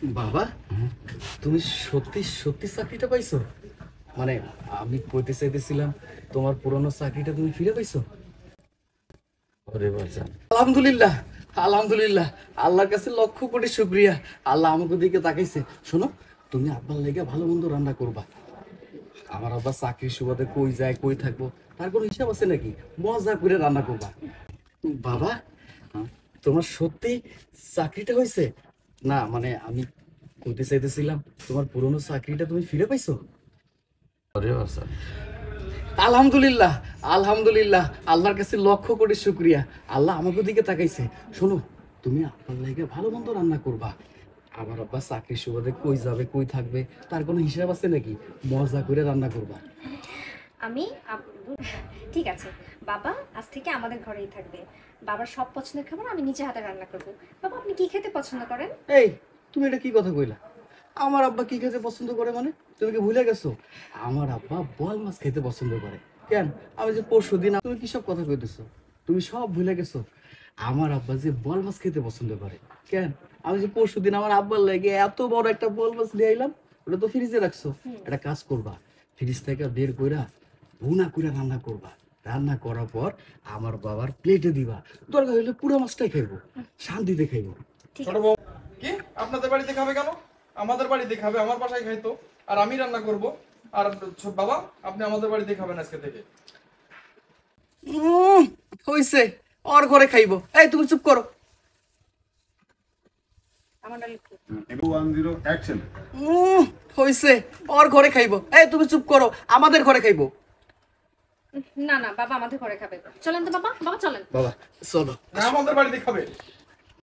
বাবা, তুমি সত্যি সত্যি চাকরিটা পাইছো? মানে আমি কইতে চাইতেছিলাম, তোমার পুরনো চাকরিটা তুমি ফিরে পাইছো? ওরে বাজান, আলহামদুলিল্লাহ, আলহামদুলিল্লাহ। আল্লাহর কাছে লক্ষ কোটি শুকরিয়া। আল্লাহ আমাকে দিকে তাকাইছে। শোনো, তুমি আব্বার লেগে ভালো মন্দ রান্না করবা। আমার আব্বা চাকরির সুবাদে কই যায় কই থাকবো তার কোনো হিসাব আছে নাকি? মজা করে রান্না করবা। বাবা, তোমার সত্যি চাকরিটা হয়েছে? না মানে আমি কইতে চাইতেছিলাম, তোমার পুরনো চাকরিটা তুমি ফিরে পাইছো? আরে বাবা, আলহামদুলিল্লাহ, আলহামদুলিল্লাহ। আল্লাহর কাছে লক্ষ কোটি শুকরিয়া। আল্লাহ আমাকে দিকে তাকাইছে। শোনো, তুমি আপনার লাগে ভালো মন্দ রান্না করবা। আমার আব্বা চাকরির সুবাদে কই যাবে কই থাকবে তার কোনো হিসাব আছে নাকি? মজা করে রান্না করবা। আমি ঠিক আছে বাবা, আজ থেকে আমাদের ঘরেই থাকবে। বাবার সব পছন্দের খাবার আমি নিজে হাতে রান্না করব। বাবা, আপনি কি খেতে পছন্দ করেন? এই, তুমি এটা কি কথা কইলা? আমার আব্বা কি খেতে পছন্দ করে মানে? তুমি কি ভুলে গেছো? আমার আব্বা বোয়াল মাছ খেতে পছন্দ করে। কেন? আমি যে পরশুদিন, তুমি কি সব কথা কইতেছো? তুমি সব ভুলে গেছো। আমার আব্বা যে বোয়াল মাছ খেতে পছন্দ করে। কেন? আমি যে পরশুদিন আমার আব্বার লাগে এত বড় একটা বোয়াল মাছ নিয়ে আইলাম। ওটা তো ফ্রিজে রাখছো। একটা কাজ করবা, ফ্রিজ থেকে বের কইরা ভুনা করে রান্না করবা। রান্না করার পর আমার বাবার প্লেটে দিবা। দরকার হইলে পুরো মাছটাই খাইবো, শান্তিতে খাইবো। ঠিক ছোট আছে। বউ, কি আপনাদের বাড়িতে খাবে কেন? আমাদের বাড়িতে খাবে, আমার বাসায় খাইতো। আর আমি রান্না করব। আর বাবা, আপনি আমাদের বাড়িতে খাবেন আজকে থেকে। হইছে, ওর ঘরে খাইবো। এই তুমি চুপ করো। আমার ডাল একটু। 210 অ্যাকশন। হইছে, ওর ঘরে খাইবো। এই তুমি চুপ করো, আমাদের ঘরে খাইবো। না না বাবা, আমাদের ঘরে খাবে। চলেন তো বাবা, বাবা চলেন। বাবা চলো। না, আমাদের বাড়িতে খাবে।